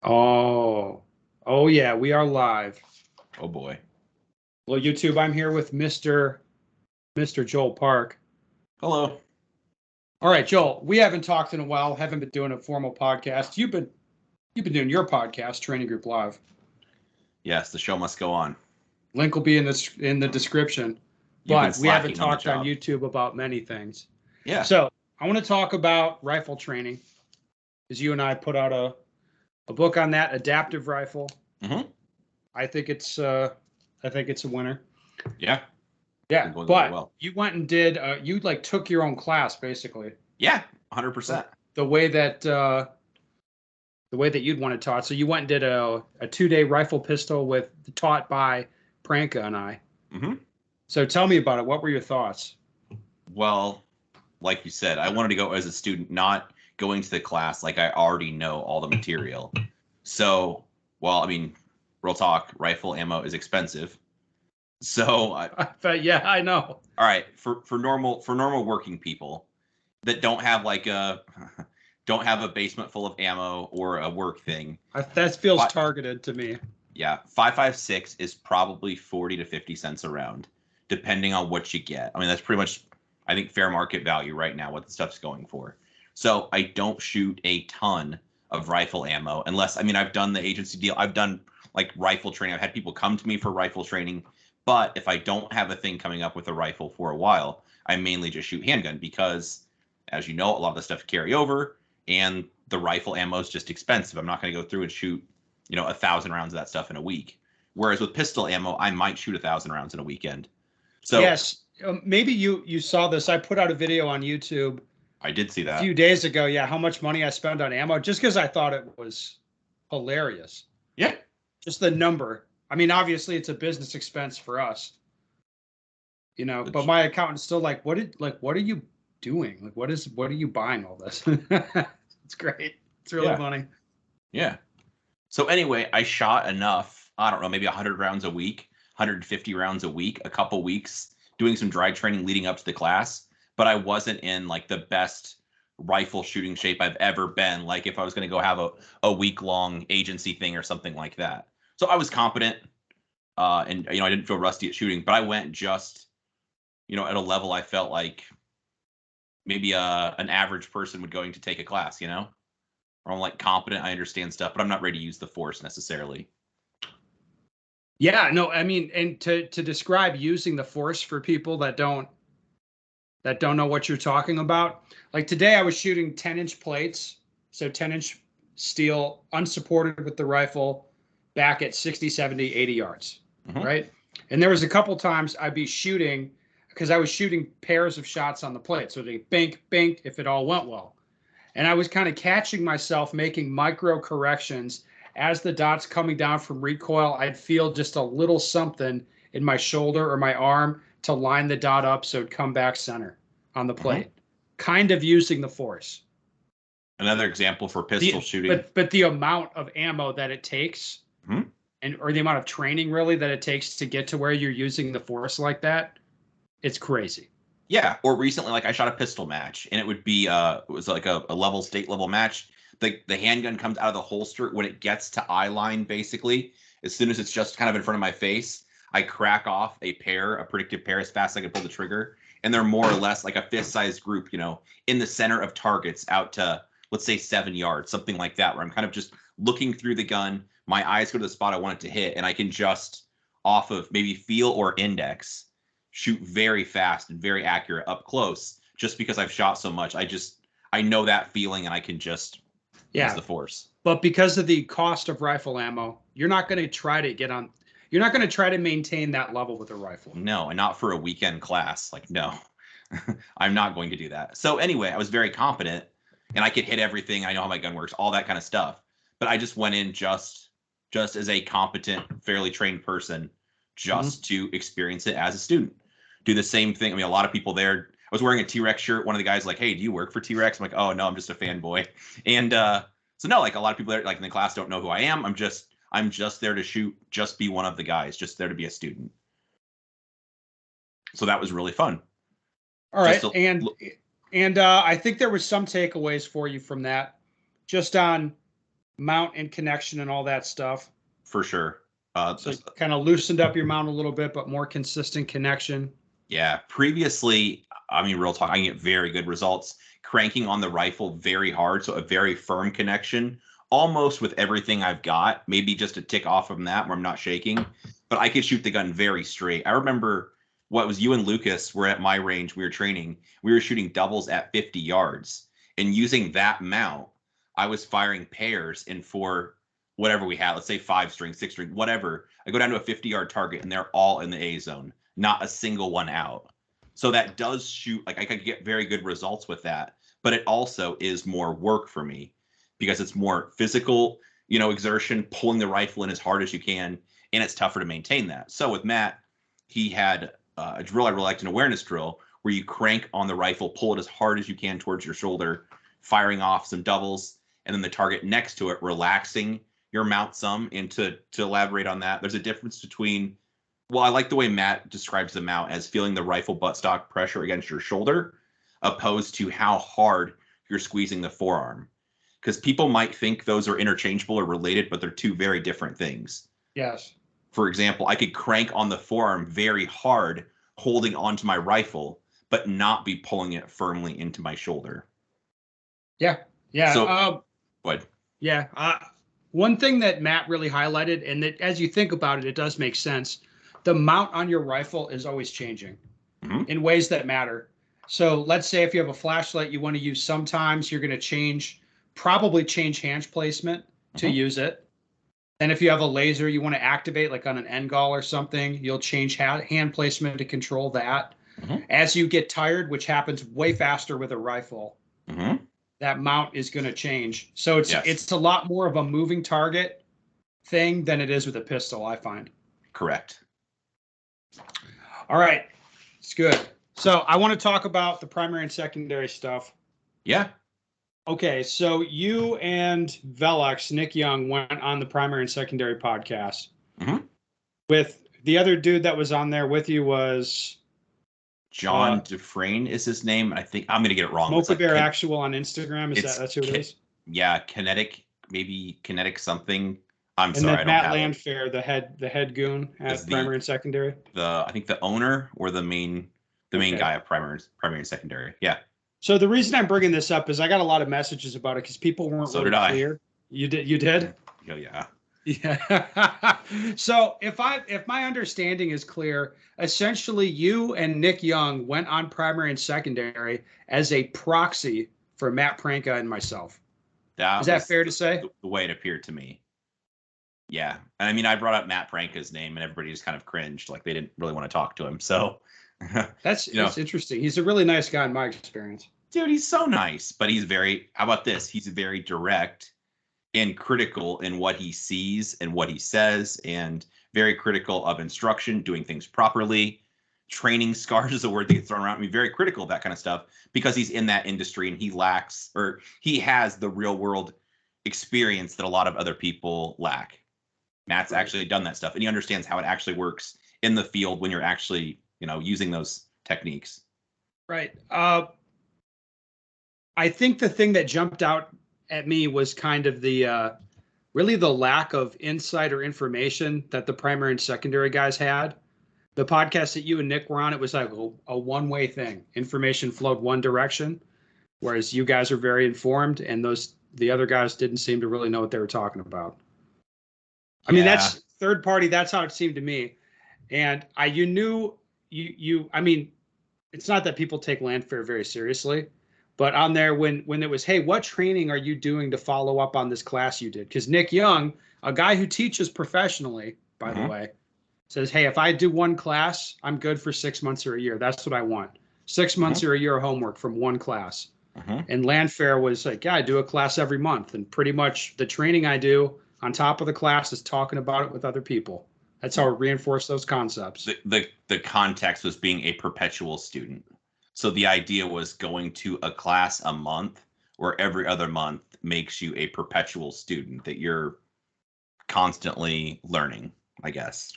Oh yeah, we are live. Oh boy. Well, YouTube, I'm here with Mr. Joel Park. Hello. All right, Joel, we haven't talked in a while, haven't been doing a formal podcast. You've been doing your podcast, Training Group Live. Yes, the show must go on. Link will be in the description. You've been But we haven't slacking on the talked on job. YouTube about many things. Yeah. So I want to talk about rifle training, because you and I put out a book on that, adaptive rifle. Mm-hmm. I think it's a winner. Yeah. Yeah, Going but well. you went and did you like took your own class basically. Yeah, 100%. The way that you'd want it taught. So you went and did a 2-day rifle pistol taught by Pranka and I. Mm-hmm. So tell me about it. What were your thoughts? Well, like you said, I wanted to go as a student, not going to the class like I already know all the material. So, well, I mean, real talk, rifle ammo is expensive. So, Yeah, I know. all right, for normal working people that don't have don't have a basement full of ammo or a work thing. That feels targeted to me. Yeah, 5.56 is probably 40 to 50 cents a round, depending on what you get. I mean, that's pretty much, I think, fair market value right now, what the stuff's going for. So I don't shoot a ton of rifle ammo unless, I mean, I've done the agency deal. I've done like rifle training. I've had people come to me for rifle training. But if I don't have a thing coming up with a rifle for a while, I mainly just shoot handgun because, as you know, a lot of the stuff carry over and the rifle ammo is just expensive. I'm not going to go through and shoot 1,000 rounds of that stuff in a week. Whereas with pistol ammo, I might shoot 1,000 rounds in a weekend. So yes, maybe you saw this. I put out a video on YouTube. I did see that a few days ago. Yeah, how much money I spent on ammo just because I thought it was hilarious. Yeah, just the number. I mean, obviously it's a business expense for us, but my accountant's still like, what are you doing? Like, what are you buying all this? It's great. It's really funny. Yeah. So anyway, I shot enough, I don't know, maybe 100 rounds a week, 150 rounds a week, a couple weeks, doing some dry training leading up to the class. But I wasn't in like the best rifle shooting shape I've ever been. Like if I was going to go have a week-long agency thing or something like that. So I was competent, and I didn't feel rusty at shooting, but I went just, at a level I felt like maybe an average person would going to take a class, or I'm like competent, I understand stuff, but I'm not ready to use the force necessarily. Yeah, no, I mean, and to describe using the force for people that don't know what you're talking about, like today I was shooting 10-inch plates, so 10-inch steel, unsupported with the rifle, back at 60, 70, 80 yards, right? And there was a couple times I'd be shooting, because I was shooting pairs of shots on the plate, so they bink, bink, if it all went well. And I was kind of catching myself making micro corrections as the dot's coming down from recoil. I'd feel just a little something in my shoulder or my arm to line the dot up so it'd come back center on the plate, kind of using the force. Another example for pistol shooting. But the amount of ammo that it takes, or the amount of training really that it takes to get to where you're using the force like that, it's crazy. Yeah, or recently, like I shot a pistol match, and it would be it was like a level state level match. The handgun comes out of the holster when it gets to eye line, basically. As soon as it's just kind of in front of my face, I crack off a predictive pair as fast as I can pull the trigger, and they're more or less like a fist-sized group, in the center of targets out to, let's say, 7 yards, something like that, where I'm kind of just looking through the gun. My eyes go to the spot I want it to hit, and I can just, off of maybe feel or index, shoot very fast and very accurate up close, just because I've shot so much. I know that feeling, and I can just use the force. But because of the cost of rifle ammo, you're not going to try to maintain that level with a rifle. No, and not for a weekend class. Like, no, I'm not going to do that. So anyway, I was very competent, and I could hit everything. I know how my gun works, all that kind of stuff. But I just went in just as a competent, fairly trained person, just to experience it as a student. Do the same thing. I mean, a lot of people there. I was wearing a T-Rex shirt. One of the guys like, "Hey, do you work for T-Rex?" I'm like, "Oh no, I'm just a fanboy." And so no, like a lot of people there, like in the class, don't know who I am. I'm just there to shoot, just be one of the guys, just there to be a student. So that was really fun. All right, and I think there was some takeaways for you from that, just on mount and connection and all that stuff. For sure. So kind of loosened up your mount a little bit, but more consistent connection. Yeah. Previously, I mean, real talk, I can get very good results cranking on the rifle very hard. So a very firm connection, almost with everything I've got, maybe just a tick off from that where I'm not shaking, but I could shoot the gun very straight. I remember what was you and Lucas were at my range. We were training. We were shooting doubles at 50 yards and using that mount, I was firing pairs and for whatever we had, let's say 5 string, 6 string, whatever. I go down to a 50-yard target and they're all in the A zone, not a single one out. So that does shoot, like I could get very good results with that, but it also is more work for me because it's more physical, exertion, pulling the rifle in as hard as you can, and it's tougher to maintain that. So with Matt, he had a drill I really liked, an awareness drill, where you crank on the rifle, pull it as hard as you can towards your shoulder, firing off some doubles, and then the target next to it, relaxing your mount some. And to elaborate on that, there's a difference between, well, I like the way Matt describes the mount as feeling the rifle buttstock pressure against your shoulder, opposed to how hard you're squeezing the forearm. Because people might think those are interchangeable or related, but they're two very different things. Yes. For example, I could crank on the forearm very hard, holding onto my rifle, but not be pulling it firmly into my shoulder. Yeah. Yeah. So, what? Yeah. One thing that Matt really highlighted, and that as you think about it, it does make sense. The mount on your rifle is always changing in ways that matter. So let's say if you have a flashlight you want to use, sometimes you're going to probably change hand placement to use it. And if you have a laser you want to activate, like on an end gall or something, you'll change hand placement to control that. As you get tired, which happens way faster with a rifle, that mount is going to change. So it's a lot more of a moving target thing than it is with a pistol, I find. Correct. All right. It's good. So I want to talk about the primary and secondary stuff. Yeah. Okay. So you and Velox, Nick Young, went on the primary and secondary podcast. With the other dude that was on there with you was John Dufresne is his name. I think I'm going to get it wrong. Smoky Bear Actual on Instagram. That's who it is? Yeah. Kinetic something. I'm and sorry. then Matt Landfair, the head goon at primary and secondary. I think the owner or the main guy at primary and secondary. Yeah. So the reason I'm bringing this up is I got a lot of messages about it because people weren't really clear. You did? Oh, yeah. Yeah. So if my understanding is clear, essentially you and Nick Young went on primary and secondary as a proxy for Matt Pranka and myself. Is that fair to say? The way it appeared to me. Yeah. And I mean, I brought up Matt Pranka's name and everybody just kind of cringed, like they didn't really want to talk to him. So that's interesting. He's a really nice guy in my experience. Dude, he's so nice, but how about this? He's very direct and critical in what he sees and what he says, and very critical of instruction, doing things properly. Training scars is a word that gets thrown around. I mean, very critical of that kind of stuff because he's in that industry and he has the real world experience that a lot of other people lack. Matt's actually done that stuff and he understands how it actually works in the field when you're actually, using those techniques. Right. I think the thing that jumped out at me was kind of really the lack of insight or information that the primary and secondary guys had. The podcast that you and Nick were on, it was like a one-way thing. Information flowed one direction, whereas you guys are very informed, and the other guys didn't seem to really know what they were talking about. I mean, that's third party. That's how it seemed to me. And I mean, it's not that people take Landfair very seriously, but on there when it was, hey, what training are you doing to follow up on this class you did? Because Nick Young, a guy who teaches professionally, by the way, says, hey, if I do one class, I'm good for 6 months or a year. That's what I want. 6 months or a year of homework from one class. And Landfair was like, yeah, I do a class every month. And pretty much the training I do on top of the class is talking about it with other people. That's how I reinforce those concepts. The context was being a perpetual student. So the idea was going to a class a month or every other month makes you a perpetual student, that you're constantly learning, I guess.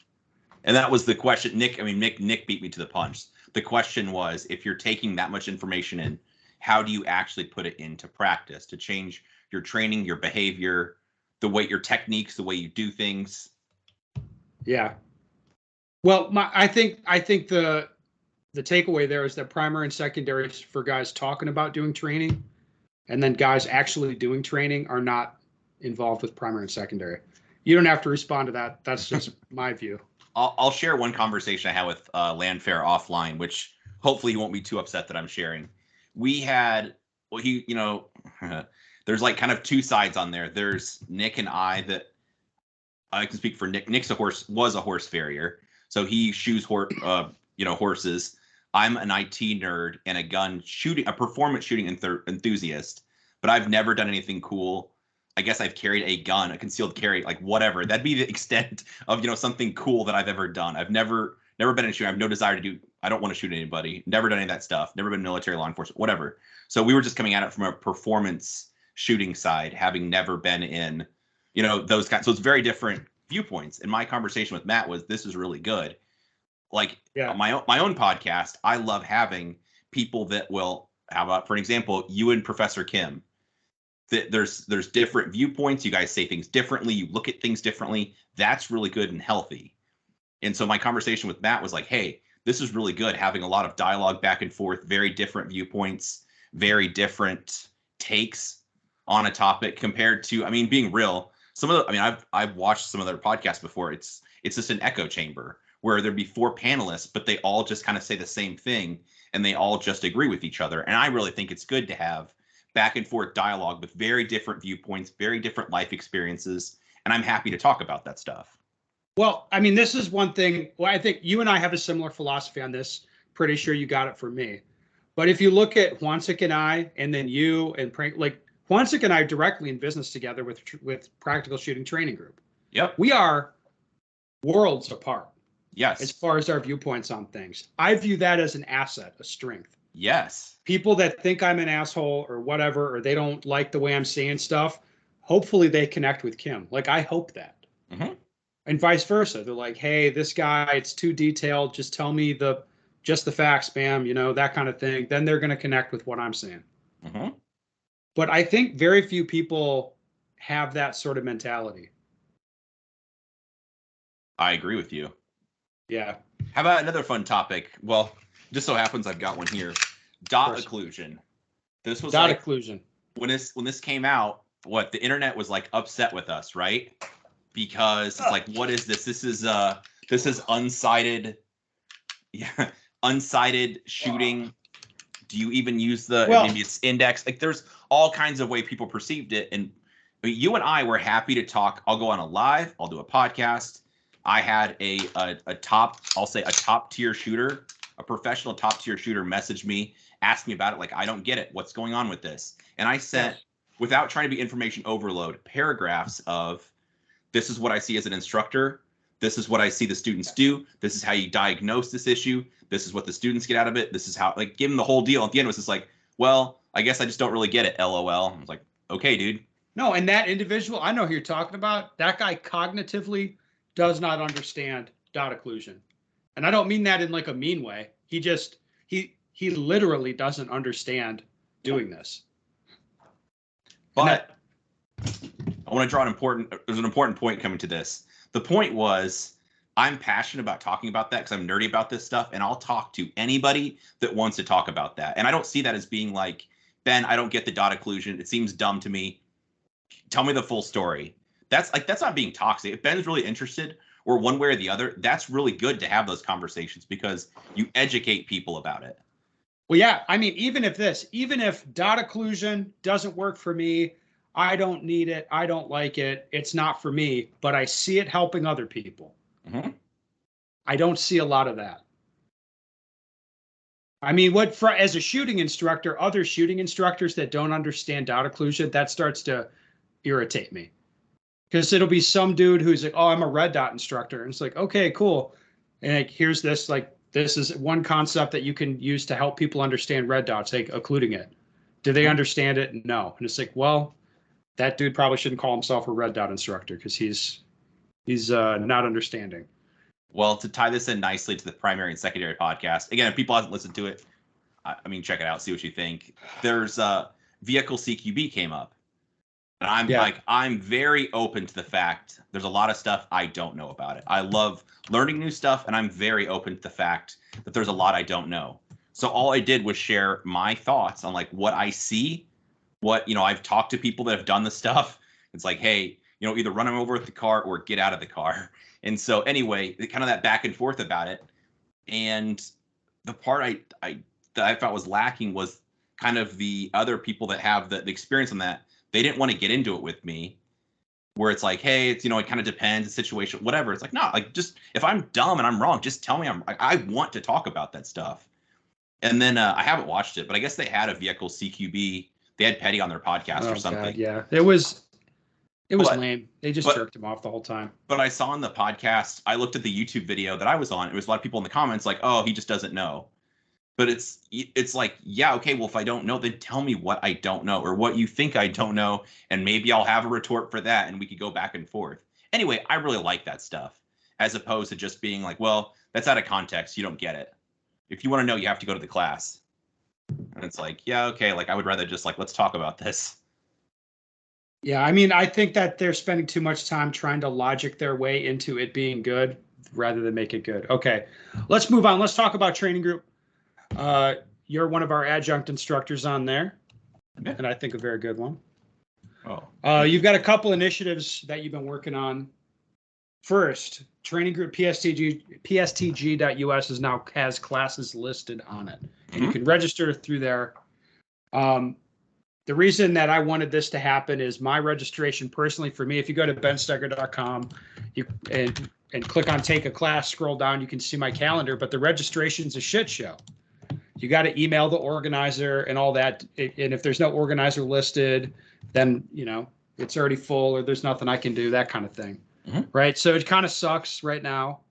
And that was the question. Nick beat me to the punch. The question was, if you're taking that much information in, how do you actually put it into practice to change your training, your behavior, the way your techniques, the way you do things. Yeah. Well, I think the takeaway there is that primary and secondary is for guys talking about doing training, and then guys actually doing training are not involved with primary and secondary. You don't have to respond to that. That's just my view. I'll share one conversation I had with Landfair offline, which hopefully he won't be too upset that I'm sharing. We had, well, there's like kind of two sides on there. There's Nick and I that I can speak for Nick. Nick's was a horse farrier, so he shoes horses. I'm an IT nerd and a performance shooting enthusiast, but I've never done anything cool. I guess I've carried a gun, a concealed carry, like whatever. That'd be the extent of, something cool that I've ever done. I've never been in shooting. I have no desire to do. I don't want to shoot anybody. Never done any of that stuff. Never been military, law enforcement, whatever. So we were just coming at it from a performance shooting side, having never been in, those kinds. So it's very different viewpoints. And my conversation with Matt was, this is really good. Like my own podcast, I love having people that will, how about, for an example, you and Professor Kim. There's different viewpoints. You guys say things differently. You look at things differently. That's really good and healthy. And so my conversation with Matt was like, hey, this is really good, having a lot of dialogue back and forth, very different viewpoints, very different takes on a topic compared to, being real. I've watched some of their podcasts before. It's just an echo chamber where there'd be 4 panelists, but they all just kind of say the same thing and they all just agree with each other. And I really think it's good to have back and forth dialogue with very different viewpoints, very different life experiences. And I'm happy to talk about that stuff. Well, this is one thing. Well, I think you and I have a similar philosophy on this. Pretty sure you got it from me. But if you look at Juansik and I, and then you and like Juansik and I are directly in business together with Practical Shooting Training Group. Yep. We are worlds apart. Yes. As far as our viewpoints on things. I view that as an asset, a strength. Yes. People that think I'm an asshole or whatever, or they don't like the way I'm saying stuff, hopefully they connect with Kim. Like, I hope that. Mm-hmm. And vice versa. They're like, hey, this guy, it's too detailed. Just tell me just the facts, spam, that kind of thing. Then they're going to connect with what I'm saying. Mm-hmm. But I think very few people have that sort of mentality. I agree with you. Yeah. How about another fun topic? Well, just so happens I've got one here. Dot occlusion. This was Dot occlusion. When this came out, the internet was like upset with us, right? Because it's like, what is this? This is unsighted, unsighted shooting. Do you even use maybe it's index? Like, there's all kinds of way people perceived it. And you and I were happy to talk. I'll go on a live. I'll do a podcast. I had a top tier shooter, a professional top tier shooter message me, ask me about it. Like, I don't get it. What's going on with this? And I sent, without trying to be information overload, paragraphs of, this is what I see as an instructor. This is what I see the students do. This is how you diagnose this issue. This is what the students get out of it. This is how, like, give them the whole deal. At the end, it was just like, well, I guess I just don't really get it. LOL. I was like, okay, dude. No, and that individual, I know who you're talking about. That guy cognitively does not understand dot occlusion. And I don't mean that in like a mean way. He literally doesn't understand doing this. But I want to draw there's an important point coming to this. The point was, I'm passionate about talking about that because I'm nerdy about this stuff, and I'll talk to anybody that wants to talk about that. And I don't see that as being like, Ben, I don't get the dot occlusion. It seems dumb to me. Tell me the full story. That's not being toxic. If Ben's really interested, or one way or the other, that's really good to have those conversations because you educate people about it. Well, yeah, even if dot occlusion doesn't work for me, I don't need it, I don't like it, it's not for me, but I see it helping other people. Mm-hmm. I don't see a lot of that. As a shooting instructor, other shooting instructors that don't understand dot occlusion, that starts to irritate me. Because it'll be some dude who's like, oh, I'm a red dot instructor. And it's like, okay, cool. And like, here's this, like, this is one concept that you can use to help people understand red dots, like occluding it. Do they understand it? No. And it's like, well, that dude probably shouldn't call himself a red dot instructor because he's not understanding. Well, to tie this in nicely to the primary and secondary podcast, again, if people haven't listened to it, check it out, see what you think. There's vehicle CQB came up. And I'm very open to the fact there's a lot of stuff I don't know about it. I love learning new stuff, and I'm very open to the fact that there's a lot I don't know. So all I did was share my thoughts on like what I see, what, I've talked to people that have done the stuff. It's like, hey, either run them over with the car or get out of the car. And so anyway, kind of that back and forth about it. And the part that I thought was lacking was kind of the other people that have the experience on that. They didn't want to get into it with me, where it's like, hey, it's, it kind of depends, the situation, whatever. It's like, no, like, just if I'm dumb and I'm wrong, just tell me. I want to talk about that stuff. And then I haven't watched it, but I guess they had a vehicle CQB. They had Petty on their podcast or something. God, yeah, it was lame. They just jerked him off the whole time. But I saw in the podcast, I looked at the YouTube video that I was on. It was a lot of people in the comments like, oh, he just doesn't know. But it's like, yeah, okay, well, if I don't know, then tell me what I don't know or what you think I don't know. And maybe I'll have a retort for that and we could go back and forth. Anyway, I really like that stuff, as opposed to just being like, well, that's out of context. You don't get it. If you want to know, you have to go to the class. And it's like, yeah, okay, like I would rather just like, let's talk about this. Yeah, I mean, I think that they're spending too much time trying to logic their way into it being good rather than make it good. Okay, let's move on. Let's talk about training group. You're one of our adjunct instructors on there, and I think a very good one. Oh, you've got a couple initiatives that you've been working on. First, training group pstg.us now has classes listed on it, and you can register through there. The reason that I wanted this to happen is my registration personally for me. If you go to bensteger.com, and click on take a class, scroll down, you can see my calendar, but the registration's a shit show. You got to email the organizer and all that. And if there's no organizer listed, then, it's already full or there's nothing I can do, that kind of thing. Right. So it kind of sucks right now.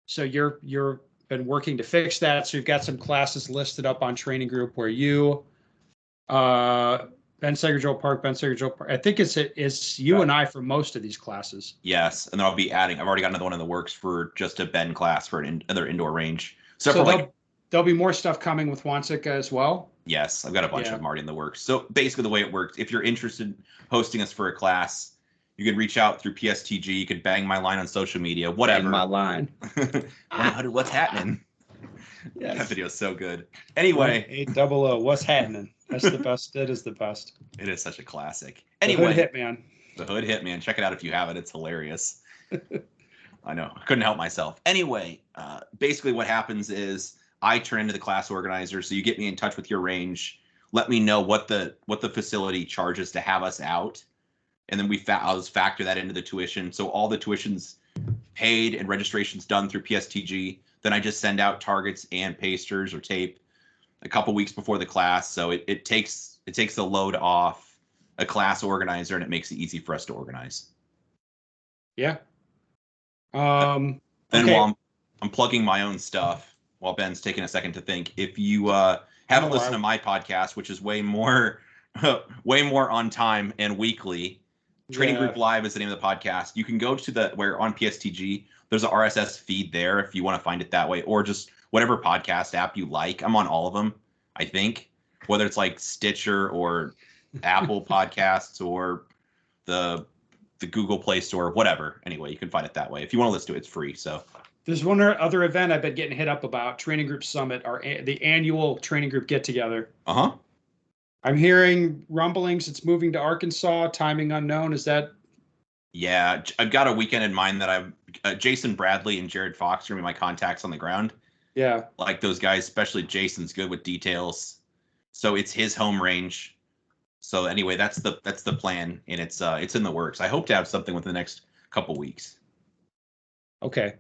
So you're been working to fix that. So you've got some classes listed up on training group where you, Ben Steger, Joel Park, I think it's you and I for most of these classes. Yes. And then I've already got another one in the works for just a Ben class for another indoor range. So there'll be more stuff coming with Wansika as well. Yes, I've got a bunch of them already in the works. So basically the way it works, if you're interested in hosting us for a class, you can reach out through PSTG. You could bang my line on social media, whatever. Bang my line. What's happening? Yes. That video is so good. Anyway. 800, what's happening? That's the best. It is the best. It is such a classic. Anyway. The Hood Hitman. The Hood Hitman. Check it out if you have it. It's hilarious. I know. I couldn't help myself. Anyway, basically what happens is I turn into the class organizer. So you get me in touch with your range. Let me know what the facility charges to have us out. And then I'll just factor that into the tuition. So all the tuition's paid and registration's done through PSTG. Then I just send out targets and pasters or tape a couple weeks before the class. So it takes the load off a class organizer and it makes it easy for us to organize. Yeah. Then okay. while I'm plugging my own stuff, while Ben's taking a second to think, if you haven't listened to my podcast, which is way more on time and weekly, Training Group Live is the name of the podcast. You can go to where on PSTG, there's an RSS feed there if you want to find it that way, or just whatever podcast app you like. I'm on all of them, I think, whether it's like Stitcher or Apple Podcasts or the Google Play Store, whatever. Anyway, you can find it that way. If you want to listen to it, it's free. So there's one other event I've been getting hit up about, Training Group Summit, the annual Training Group get together. I'm hearing rumblings it's moving to Arkansas, timing unknown. Is that? Yeah, I've got a weekend in mind that Jason Bradley and Jared Fox are going to be my contacts on the ground. Yeah. Like those guys, especially Jason's good with details. So it's his home range. So anyway, that's the plan, and it's in the works. I hope to have something within the next couple weeks. Okay.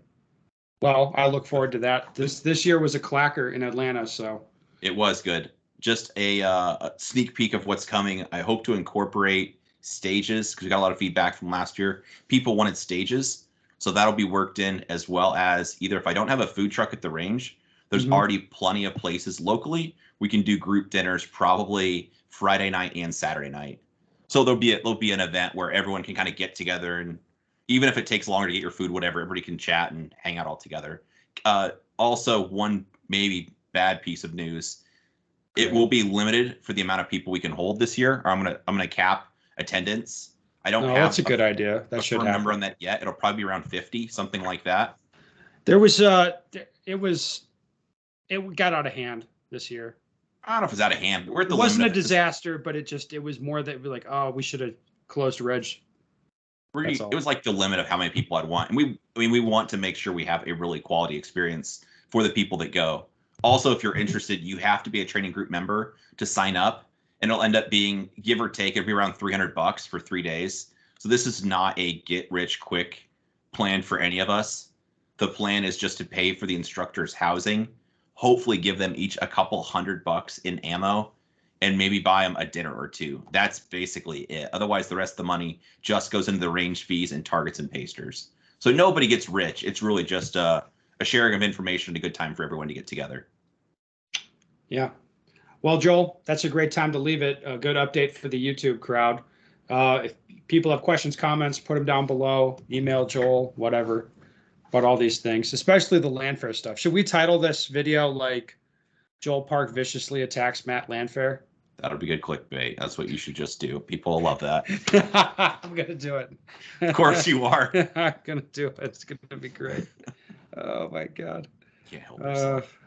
Well, I look forward to that. This year was a clacker in Atlanta, so. It was good. Just a sneak peek of what's coming. I hope to incorporate stages because we got a lot of feedback from last year. People wanted stages, so that'll be worked in, as well as either if I don't have a food truck at the range, there's already plenty of places locally. We can do group dinners probably Friday night and Saturday night. So there'll be an event where everyone can kind of get together, and even if it takes longer to get your food, whatever, everybody can chat and hang out all together. Also, one maybe bad piece of news. It will be limited for the amount of people we can hold this year. Or I'm gonna cap attendance. I don't No, have that's a good idea. That a should firm happen. number on that yet. It'll probably be around 50, something like that. There was it got out of hand this year. I don't know if it's out of hand, but we're at the It wasn't a limit of disaster, but it was more that we're like, oh, we should have closed Reg. it was like the limit of how many people I'd want. And we want to make sure we have a really quality experience for the people that go. Also, if you're interested, you have to be a training group member to sign up, and it'll end up being, give or take, it'll be around $300 for 3 days. So this is not a get rich quick plan for any of us. The plan is just to pay for the instructors' housing, hopefully give them each a couple $100 in ammo, and maybe buy them a dinner or two. That's basically it. Otherwise, the rest of the money just goes into the range fees and targets and pasters. So nobody gets rich. It's really just a sharing of information and a good time for everyone to get together. Yeah. Well, Joel, that's a great time to leave it. A good update for the YouTube crowd. If people have questions, comments, put them down below. Email Joel, whatever, about all these things, especially the Landfair stuff. Should we title this video like Joel Park viciously attacks Matt Landfair? That'll be good clickbait. That's what you should just do. People will love that. I'm going to do it. Of course you are. I'm going to do it. It's going to be great. Oh, my God. Can't help yourself.